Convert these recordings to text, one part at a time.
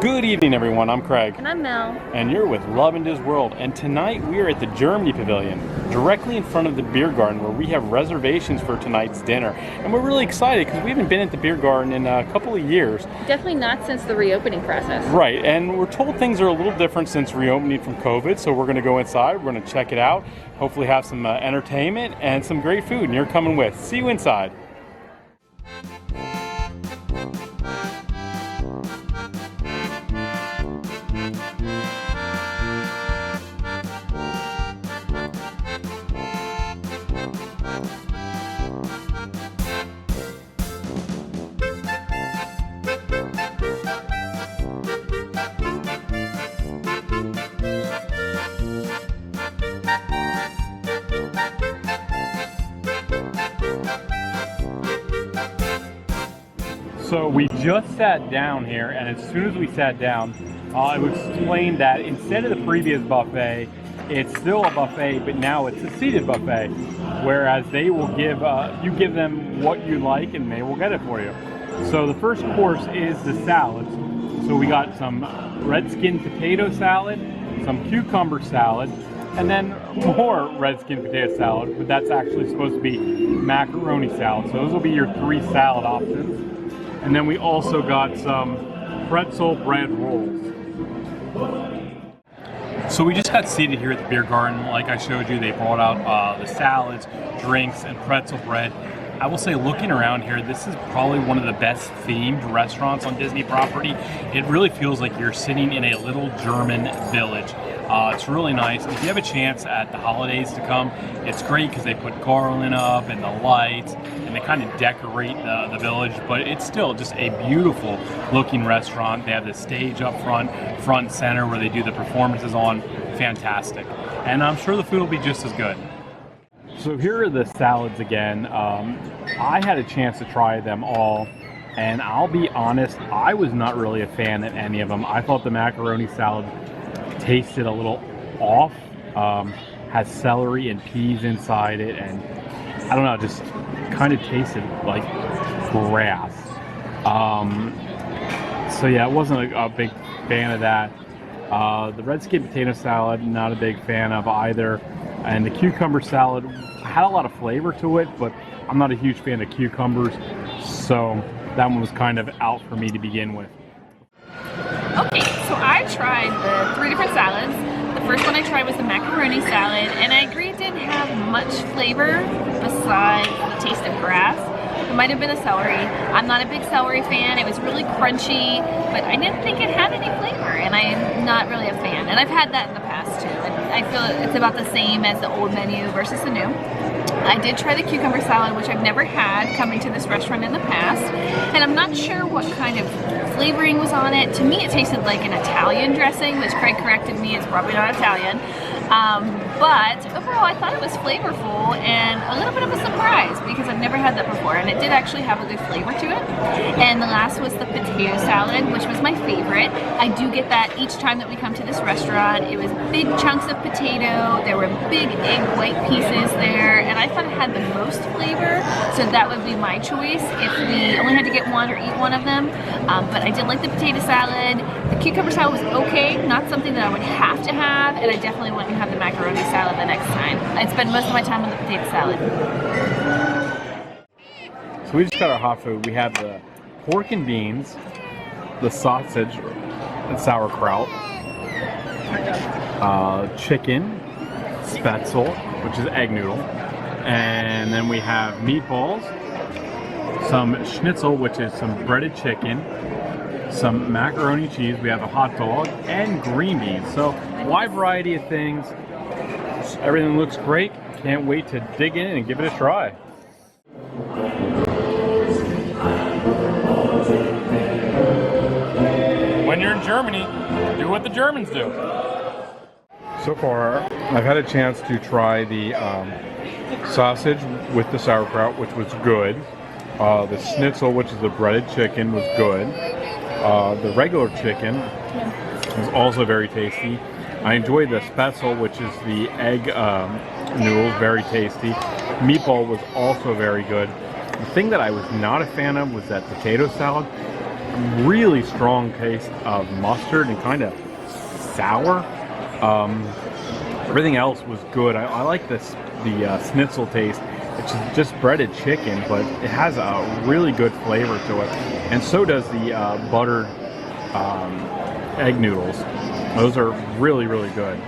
Good evening, everyone. I'm Craig. And I'm Mel. And you're with Lovin DisWorld. And tonight we are at the Germany Pavilion, directly in front of the Biergarten, where we have reservations for tonight's dinner. And we're really excited because we haven't been at the Biergarten in a couple of years. Definitely not since the reopening process. Right, and we're told things are a little different since reopening from COVID, so we're going to go inside, we're going to check it out, hopefully have some entertainment and some great food, and you're coming with. See you inside. So we just sat down here, and as soon as we sat down, I was explained that instead of the previous buffet, it's still a buffet, but now it's a seated buffet, whereas they will give, you give them what you like and they will get it for you. So the first course is the salads. So we got some red skin potato salad, some cucumber salad, and then more red skin potato salad, but that's actually supposed to be macaroni salad. So those will be your 3 salad options. And then we also got some pretzel bread rolls. So we just got seated here at the Biergarten. Like I showed you, they brought out the salads, drinks, and pretzel bread. I will say, looking around here, this is probably one of the best themed restaurants on Disney property. It really feels like you're sitting in a little German village. It's really nice. If you have a chance at the holidays to come, it's great because they put garland up and the lights and they kind of decorate the village, but it's still just a beautiful looking restaurant. They have the stage up front and center where they do the performances on. Fantastic. And I'm sure the food will be just as good. So here are the salads again. I had a chance to try them all, and I'll be honest, I was not really a fan of any of them. I thought the macaroni salad tasted a little off, has celery and peas inside it, and I don't know, just kind of tasted like grass. So yeah, I wasn't a big fan of that. The red skin potato salad, not a big fan of either. And the cucumber salad had a lot of flavor to it, but I'm not a huge fan of cucumbers, so that one was kind of out for me to begin with. Okay, so I tried the 3 different salads. The first one I tried was the macaroni salad, and I agree it didn't have much flavor besides the taste of grass. It might have been a celery. I'm not a big celery fan. It was really crunchy, but I didn't think it had any flavor, and I'm not really a fan. And I've had that in the past too. I feel it's about the same as the old menu versus the new. I did try the cucumber salad, which I've never had coming to this restaurant in the past, and I'm not sure what kind of flavoring was on it. To me, it tasted like an Italian dressing, which Craig corrected me, it's probably not Italian. But overall, I thought it was flavorful and a little bit of a surprise because I've never had that before, and it did actually have a good flavor to it. And the last was the potato salad, which was my favorite. I do get that each time that we come to this restaurant. It was big chunks of potato, there were big egg white pieces there, and I thought it had the most flavor, so that would be my choice if we only had to get one or eat one of them. But I did like the potato salad. The cucumber salad was okay, not something that I would have to have, and I definitely wouldn't have the macaroni salad the next time. I'd spend most of my time on the potato salad. So we just got our hot food. We have the pork and beans, the sausage and sauerkraut, chicken, schnitzel, which is egg noodle, and then we have meatballs, some schnitzel, which is some breaded chicken, some macaroni cheese, we have a hot dog, and green beans. So wide variety of things. Everything looks great. Can't wait to dig in and give it a try. When you're in Germany, do what the Germans do. So far, I've had a chance to try the sausage with the sauerkraut, which was good. The schnitzel, which is the breaded chicken, was good. The regular chicken was also very tasty. I enjoyed the schnitzel, which is the egg noodles, very tasty. Meatball was also very good. The thing that I was not a fan of was that potato salad. really strong taste of mustard and kind of sour. Everything else was good. I like the schnitzel taste. It's just breaded chicken, but it has a really good flavor to it. And so does the buttered egg noodles. Those are really, really good.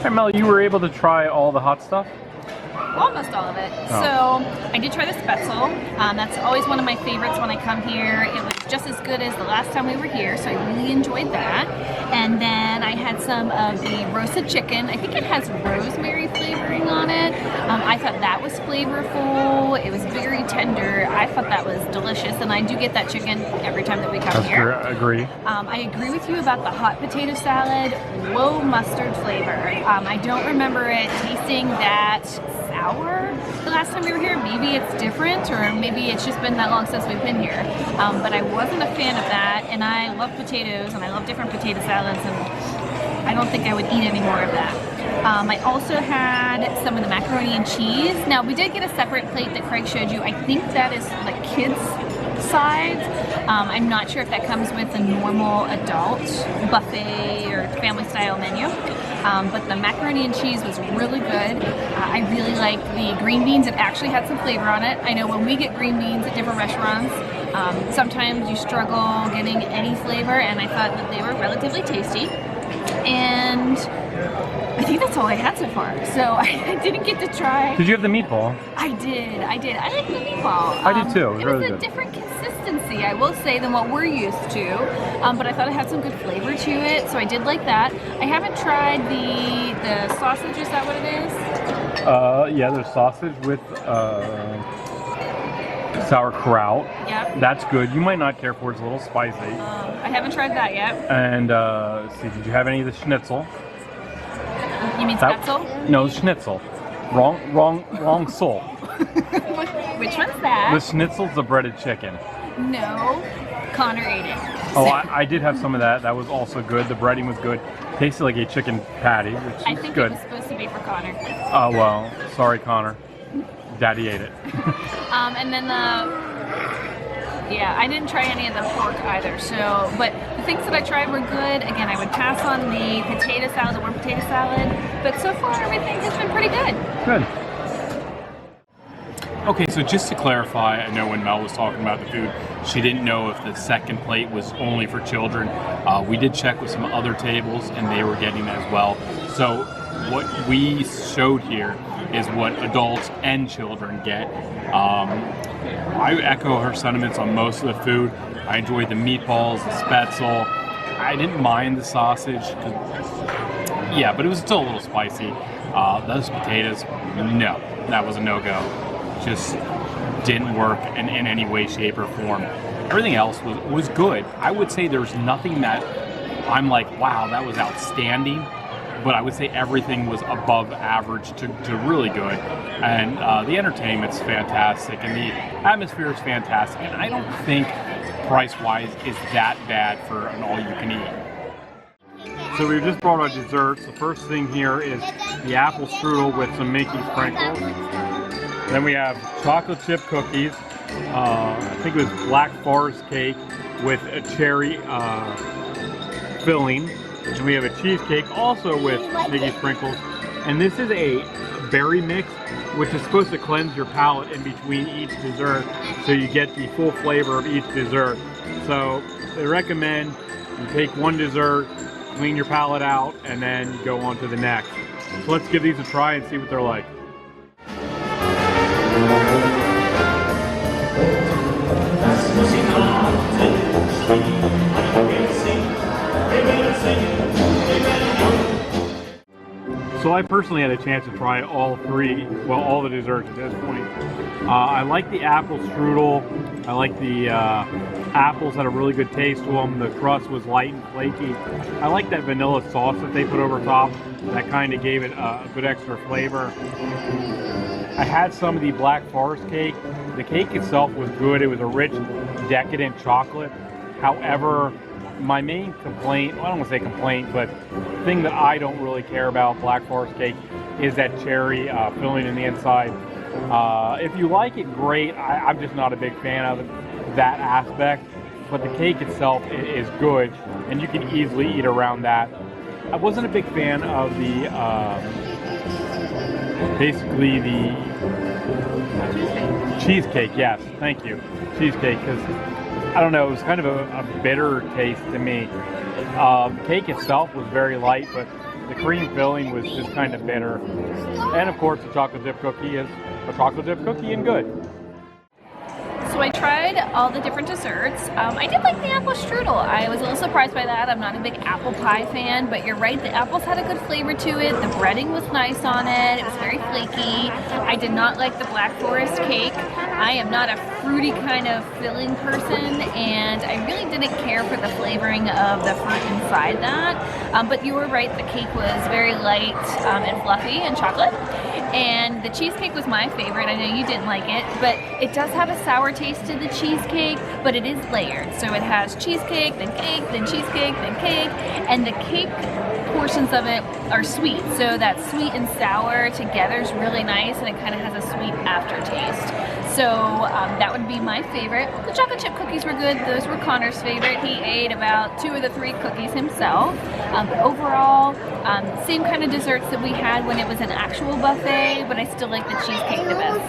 Hey Mel, you were able to try all the hot stuff? Almost all of it. Oh. So I did try the schnitzel. That's always one of my favorites when I come here. It was just as good as the last time we were here, so I really enjoyed that. And then I had some of the roasted chicken. I think it has rosemary flavoring on it. I thought that was flavorful. It was very tender. I thought that was delicious, and I do get that chicken every time that we come here. I agree. I agree with you about the hot potato salad. Low mustard flavor. I don't remember it tasting that sour the last time we were here. Maybe it's different, or maybe it's just been that long since we've been here. But I wasn't a fan of that, and I love potatoes, and I love different potato salads, and I don't think I would eat any more of that. I also had some of the macaroni and cheese. Now, we did get a separate plate that Craig showed you. I think that is the kids' sides. I'm not sure if that comes with a normal adult buffet or family style menu. But the macaroni and cheese was really good. I really liked the green beans. It actually had some flavor on it. I know when we get green beans at different restaurants, sometimes you struggle getting any flavor, and I thought that they were relatively tasty. And I think that's all I had so far. So I didn't get to try. Did you have the meatball? I did. I like the meatball. I did too. It was really a good. different consistency, I will say, than what we're used to. But I thought it had some good flavor to it, so I did like that. I haven't tried the sausage. Is that what it is? Yeah, there's sausage with sauerkraut. Yep. That's good. You might not care for it. It's a little spicy. I haven't tried that yet. And let's see, did you have any of the schnitzel? You mean schnitzel? No, schnitzel. Wrong soul. Which one's that? The schnitzel's the breaded chicken. No, Connor ate it. Oh, I did have some of that. That was also good. The breading was good. Tasted like a chicken patty, which I is think good. it was supposed to be for Connor. Oh, well, sorry, Connor. Daddy ate it. And then yeah, I didn't try any of the pork either. So, but the things that I tried were good. Again, I would pass on the potato salad, the warm potato salad. But so far, everything has been pretty good. Good. Okay, so just to clarify, I know when Mel was talking about the food, she didn't know if the second plate was only for children. We did check with some other tables, and they were getting it as well. So what we showed here is what adults and children get. I echo her sentiments on most of the food. I enjoyed the meatballs, the spetzel. I didn't mind the sausage. Yeah, but it was still a little spicy. Those potatoes, no, that was a no-go. Just didn't work in any way, shape, or form. Everything else was good. I would say there's nothing that I'm like, wow, that was outstanding. But I would say everything was above average to really good. And the entertainment's fantastic, and the atmosphere is fantastic. And I don't think price-wise is that bad for an all-you-can-eat. So we've just brought our desserts. The first thing here is the apple strudel with some Mickey sprinkles. Then we have chocolate chip cookies. I think it was black forest cake with a cherry filling. And we have a cheesecake also with Mickey sprinkles. And this is a berry mix, which is supposed to cleanse your palate in between each dessert, so you get the full flavor of each dessert. So they recommend you take one dessert, clean your palate out, and then go on to the next. So let's give these a try and see what they're like. So I personally had a chance to try all the desserts at this point. I like the apple strudel. I like the apples had a really good taste to them. The crust was light and flaky. I like that vanilla sauce that they put over top. That kind of gave it a good extra flavor. I had some of the black forest cake. The cake itself was good. It was a rich, decadent chocolate. However, my main complaint, well, I don't want to say complaint, but the thing that I don't really care about black forest cake is that cherry filling in the inside. If you like it, great. I'm just not a big fan of it. that aspect, but the cake itself is good, and you can easily eat around that. I wasn't a big fan of the, basically the cheesecake. Yes, thank you, cheesecake, because I don't know, it was kind of a bitter taste to me. The cake itself was very light, but the cream filling was just kind of bitter. And of course, the chocolate chip cookie is a chocolate chip cookie and good. So I tried all the different desserts. I did like the apple strudel. I was a little surprised by that. I'm not a big apple pie fan, but you're right, the apples had a good flavor to it. The breading was nice on it. It was very flaky. I did not like the Black Forest cake. I am not a fruity kind of filling person, and I really didn't care for the flavoring of the fruit inside that. But you were right, the cake was very light and fluffy and chocolate. And the cheesecake was my favorite. I know you didn't like it, but it does have a sour taste to the cheesecake, but it is layered. So it has cheesecake, then cheesecake, then cake, and the cake portions of it are sweet. So that sweet and sour together is really nice, and it kind of has a sweet aftertaste. So that would be my favorite. The chocolate chip cookies were good. Those were Connor's favorite. He ate about 2 of the 3 cookies himself. But overall, same kind of desserts that we had when it was an actual buffet, but I still like the cheesecake the best.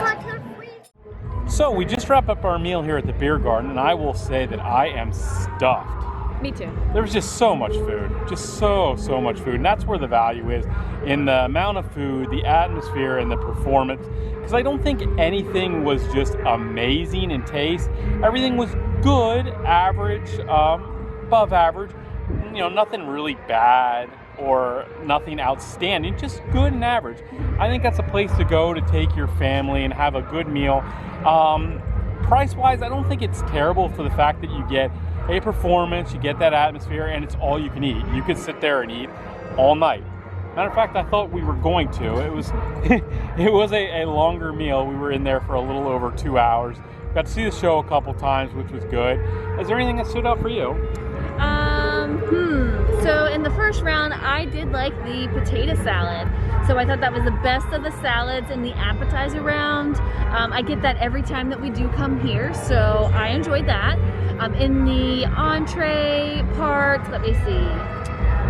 So we just wrapped up our meal here at the Beer Garden, and I will say that I am stuffed. Me too. There was just so much food, just so much food, and that's where the value is, in the amount of food, the atmosphere, and the performance. Because I don't think anything was just amazing in taste. Everything was good, average, above average. You know, nothing really bad or nothing outstanding, just good and average. I think that's a place to go to take your family and have a good meal. Price-wise, I don't think it's terrible for the fact that you get a performance, you get that atmosphere, and it's all you can eat. You could sit there and eat all night. Matter of fact, I thought we were going to. It was it was a longer meal. We were in there for a little over 2 hours. Got to see the show a couple times, which was good. Is there anything that stood out for you? So in the first round, I did like the potato salad. So I thought that was the best of the salads in the appetizer round. I get that every time that we do come here, so I enjoyed that. In the entree part, let me see.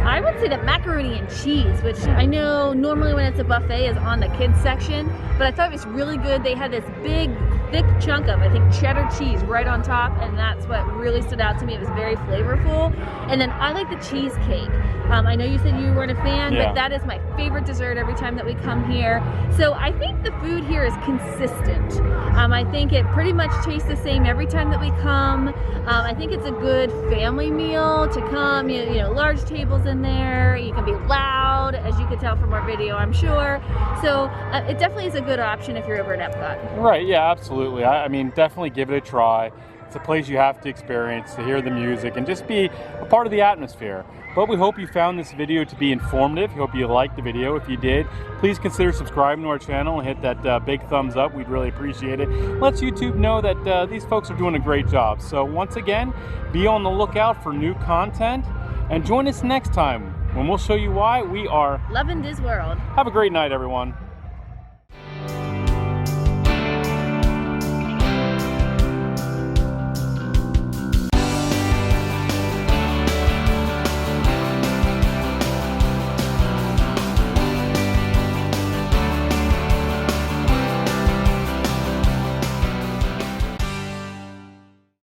I would say that macaroni and cheese, which I know normally when it's a buffet is on the kids section, but I thought it was really good. They had this big, thick chunk of, I think, cheddar cheese right on top, and that's what really stood out to me. It was very flavorful. And then I like the cheesecake. I know you said you weren't a fan, but that is my favorite dessert every time that we come here. So I think the food here is consistent. I think it pretty much tastes the same every time that we come. I think it's a good family meal to come, you know, large tables in there. You can be loud, as you could tell from our video, I'm sure. So it definitely is a good option if you're over at Epcot. Right, yeah, absolutely. I mean, definitely give it a try. It's a place you have to experience, to hear the music, and just be a part of the atmosphere. But we hope you found this video to be informative. We hope you liked the video. If you did, please consider subscribing to our channel and hit that big thumbs up. We'd really appreciate it. Lets YouTube know that these folks are doing a great job. So once again, be on the lookout for new content, and join us next time when we'll show you why we are Lovin' DisWorld. Have a great night, everyone.